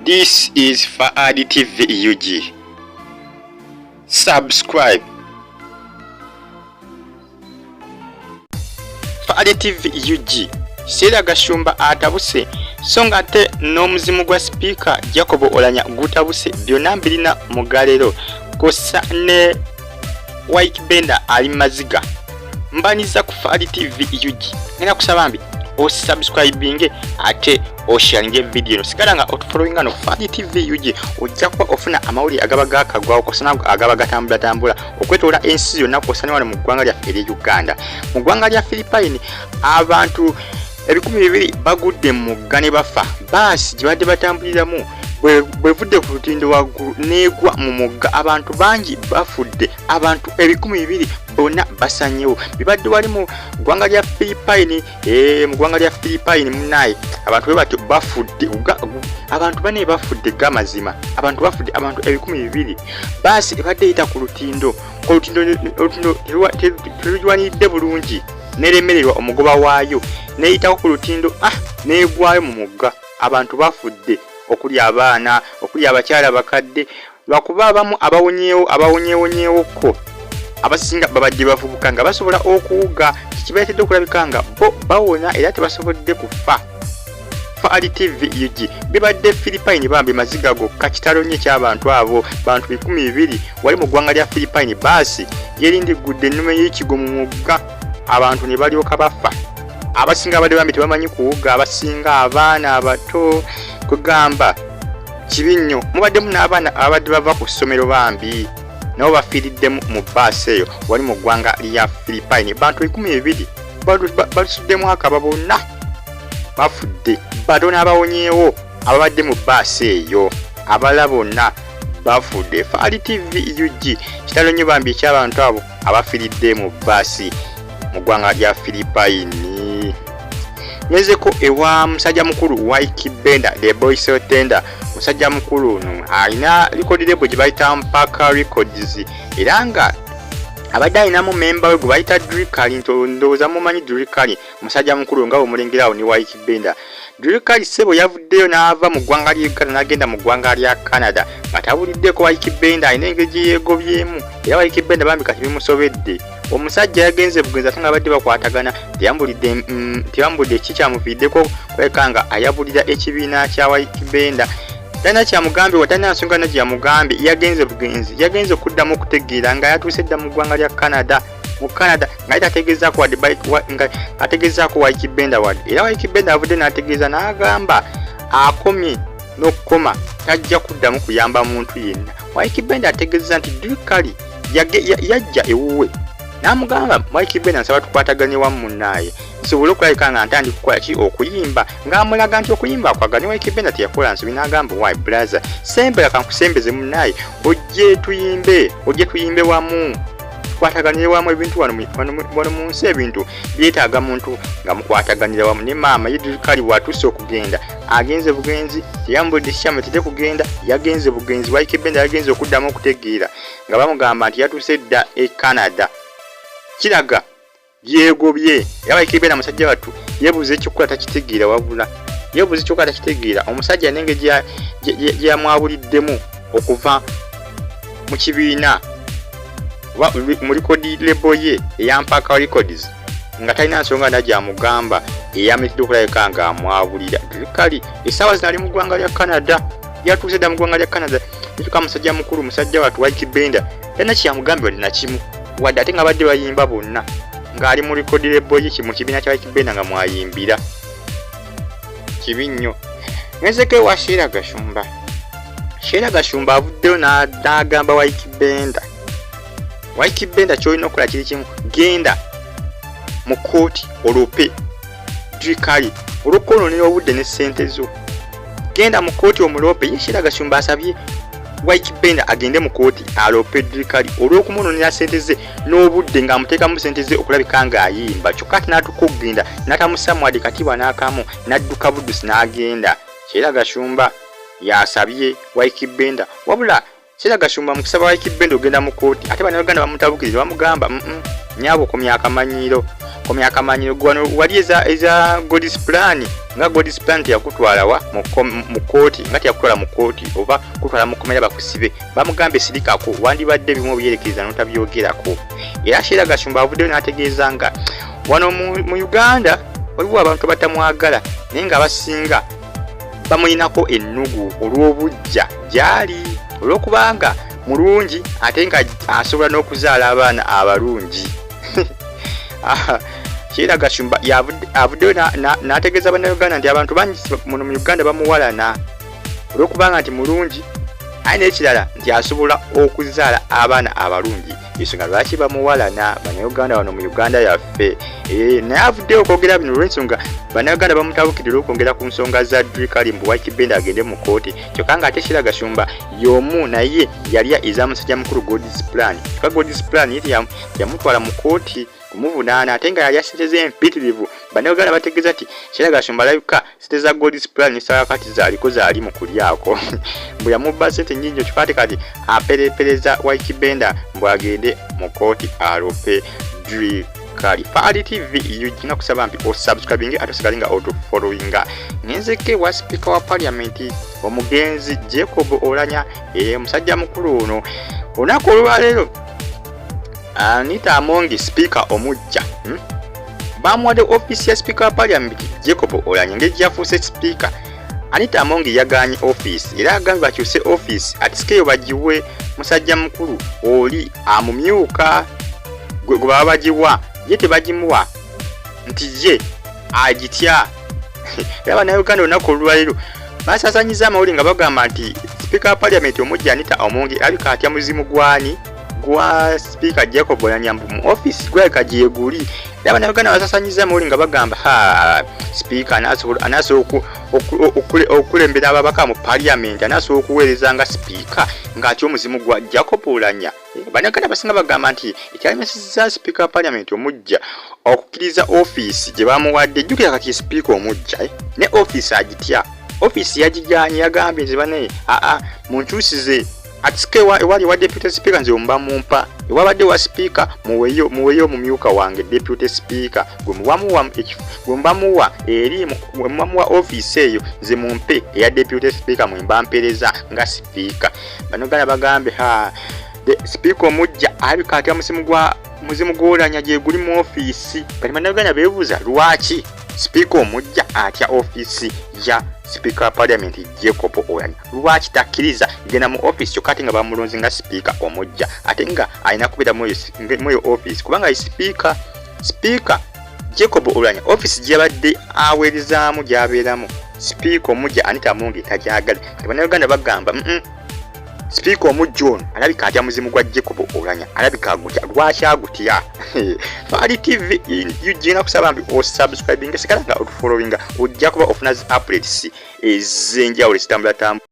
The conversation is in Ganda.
This is Faadi TV UG. Subscribe. Faadi TV UG. Sera Gashumba atabuse songa ate n'Omuzimu Gwa speaker Jacob Aoulanya Gutabuse byonna mbirina mugalero kosa ne White Bender ali maziga mbaniza ku Faadi TV UG. Ngena kusaba mbi osubscribinge ate osharinge video no sigala nga otufollowinga no Faadi TV UG ojja kuba ofuna amawuli agaba gakagwawo kosana agaba gatambula okwetola ensi yonna kosana wano mu ggwanga lya Uganda. Mu ggwanga lya Philippine abantu 200 bagudde mu gane bafa basi gibadde batambuliramu bwevudde ku lutindo waggulu negwa mu mugga abantu bangi bafudde abantu 200 bonna basanyewo bibadde wali mu ggwanga lya Philippine mu ggwanga lya Philippine munaye abantu bwe batyo bafudde abantu bane bafudde gamazima abantu bafudde abantu 200 basi badde yita ku lutindo terujwanidde bulungi neremererwa omugoba waayo neyitawo ku lutindo negwayo mu mugga abantu bafudde okuli abaana okuli abakyala bakadde lwakuba abamu abawonyeewonyeewoko abasinga babadde bavubuka nga basobola okuwuga kikibaletedde okulabika nga bo bawona era tebasobodde kufa. Faadi TV UG bibadde Philippine Bambi maziga gokka kitalo nnyo ky'abantu abo bantu 200 wali mu ggwanga lya Philippine basi yerindigudde ennume y'ekigo mu mugga abantu ne balyoka bafa. Abasinga abadde Bambi tebamanyi kuwuga abasinga abaana abato kugamba Kibinyo mubaddemu n'abaana abadde bava ku ssomero Bambi nabo bafiiriddemu mu baasi eyo wali mu ggwanga lya Philippine bantu 200 basuddemu akaba bonna bafudde bado n'abawonyeewo ababadde mu baasi eyo abala bonna bafudde. Faadi TV UG kitalo nnyo Bambi eky'abantu abo abafiiridde mu baasi mu ggwanga lya Philippine. Nyezeko ewa musajja mukulu White Bender the boy so tender musajja mukulu ono alina record label gye bayita Mpaka Records era nga abadde alinamu memba we gwe bayita Drikali ndowooza mumanyi Drikali musajja mukulu nga omulengerawo ni White Bender. Drikali sebo yavuddeyo n'ava mu ggwanga lya Uganda n'agenda mu ggwanga lya Canada nga tabuliddeko White Bender alina engeri gye yeegobyemu era White Bender Bambi kati bimusobedde. Omusajja yagenze bugenza ate nga badde bakwatagana teyambulidde kikyamuviiddeko kweka nga ayabulira ekibiina kya White Bender. Talina kyamugambe watalina nsonga na gyamugambe yagenze bugenzi yagenze okuddamu okutegeera nga yatuuse dda mu ggwanga lya Canada mu Canada nga tategeezaako wadde nga ategeezaako White Bender wadde era White Bender avudde n'ategeeza n'agamba akomye n'okukoma tajja kuddamu kuyamba muntu yenna. White Bender ategeeza nti Drikali yajja ewuwe n'amugamba White Bender nsaba tukwataganye wamu munnaye nsobole okulabika nga ntandika kukola ki okuyimba ng'amulaga nti okuyimba akwagane. White Bender teyakola nsobi n'agamba why brother sembera kankusembeze munnaye ojje tuyimbe wamu tukwataganire wamu ebintu wano mu nsi ebintu byetaaga muntu nga mukwataganira wamu. Ne maama Drikali bw'atuuse okugenda agenze bugenzi teyambulidde kikyamuletedde kugenda yagenze bugenzi. White Bender yagenze okuddamu okutegeera nga bamugamba nti yatuuse dda e Canada kiraga yeegobye era White Bender musajja wattu yeebuuza ekyokukola takitegeera wabula yeebuuza ekyokukola takitegeera. Omusajja nenge gye yamwabuliddemu okuva mu kibiina mu record label ye eya Mpaka Records nga talina nsonga na gyamugamba eyamutidde okulabika nga amwabulira. Drikali essaawa zino ali mu ggwanga lya Canada yatuuse dda mu ggwanga lya Canada ekyoka musajja mukulu musajja wattu White Bender talina kyamugambe wadde nakimu wadde ate nga badde bayimba bonna ng'ali mu record label ye mu kibiina kya White Bender nga mwayimbira Kibinyo. Ngezeko ewa Sera Gashumba avuddeyo n'agamba White Bender kyolina okukola kiri kimu genda mu kooti olope Drikali olw'okwonoonera obudde ne ssente zo genda mu kooti omulope. Ye Sera Gashumba asabye White Bender agende mu kooti alope Drikali olw'okumunoonera ssente ze n'obudde ng'amuteekamu ssente ze okulabika ng'ayimba kyokka ati n'atuuka okugenda n'atamusamu wadde katiibwa n'akamu n'adduka buddusi n'agenda. Sera Gashumba yasabye White Bender wabula Sera Gashumba mu kusaba White Bender ogenda mu kooti ate bannayuganda bamutabukiriza bamugamba nyaabo okomya akamanyiiro komya akamanyiro gwano wali eza God's plan nga God's plan yakutwala wa mu kooti nga yakutwala mu kooti oba kutwala mu komera bakusibe bamugambe sirikako wandibadde bimu byerekeza notabyogerako era Sheila Gashumba avuddeyo n'ategeeza nga wano mu Uganda waliwo abantu batamwagala naye nga abasinga bamulinako ennugu olw'obujja gyali olw'okubanga mulungi ate nga asobola n'okuzaala abaana abalungi. Sheila Gashumba avuddeyo n'ategeeza bannayuganda nti abantu bangi muno mu Uganda bamuwalana olw'okubanga nti mulungi aye n'ekirala nti asobola okuzaala abaana abalungi ensonga lwaki bamuwalana bannayuganda wano mu Uganda yaffe. Naye avuddeyo okwogera bino olw'ensonga bannayuganda bamutabukidde okwongera ku nsonga za Drikali mbu Wakibenda agende mu kooti kyokka nga ate Sheila Gashumba y'omu naye yali eza musajja mukulu God's plan kyokka God's plan yamutwala mu kooti kumuvunaana ate nga yali asiteze empitirivu. Bannayuganda bategeeza nti Sheila Gashumba alabika sente za God's plan saakati zaaliko zaali mu kulyako mbu yamubba sente nnyingi kyokka ate kati aperepereza Wakibenda mbu agende mu kooti alope Drikali. Fali TV yujina kusaba mpi osubscribinge atosikalinga otufollowinga nenzeke wa speaker wa parliament omugenzi Jacob Aoulanya musajja mukulu ono onako olwaleero Anita Amongi speaker omujja bamuwadde office ya speaker wa parliament Jacob Aoulanya ngeri yafuuse speaker. Anita Amongi yaganye office era agambye bakyuse office atisikeyo bagiwe musajja mukulu oli amumyuka gwe baba bagiwa ye tebagimuwa nti ye agitya. Era bannayuganda olunaku olwaleero basasanyiza amawulire nga bagamba nti speaker wa parliament omujja Anita Amongi alabika atya muzimu gwani gwa speaker Jacob Aoulanya mu office gwaleka gyeguli. Era bannayuganda basasanyiza amawulire nga bagamba speaker anasobola okulembera ababaka mu parliament anasobola okuweereza nga speaker ng'atya omuzimu gwa Jacob Aoulanya. Bannayuganda basinga bagamba nti ekyalemesezza speaker wa parliament omujja okukkiriza office gye bamuwadde jjukira kati speaker omujja ne office agitya. Office yagiganye yagambye nti bane munkyusize atisike ewali wa deputy speaker nze omba mumpa ewabadde wa speaker muweyo mumyuka wange deputy speaker gwe mbamuwa eri mwamuwa office eyo nze mumpe eya deputy speaker mwemba mpereza nga speaker. Bannayuganda bagambe speaker omujja alabika atya muzimu gwa Aoulanya gye guli mu office. Kati bannayuganda beebuuza lwaki speaker omujja atya office ya speaker wa parliament Jacob Aoulanya lwaki takkiriza genda mu office kyokka ate nga bamulonze nga speaker omujja ate nga alina kubeera mu office kubanga speaker Jacob Aoulanya office gy'abadde aweerezaamu gy'abeeramu speaker omujja Anita Amongi tagyagala. Kati bannayuganda bagamba speaker omujja ono alabika atya muzimu gwa Jacob Aoulanya alabika agutya lwaki agutya. Fali TV yujina kusaba mbi osubscribinga sekalanga otufollowinga ojja kuba ofuna updates ezenjawulo zitambula.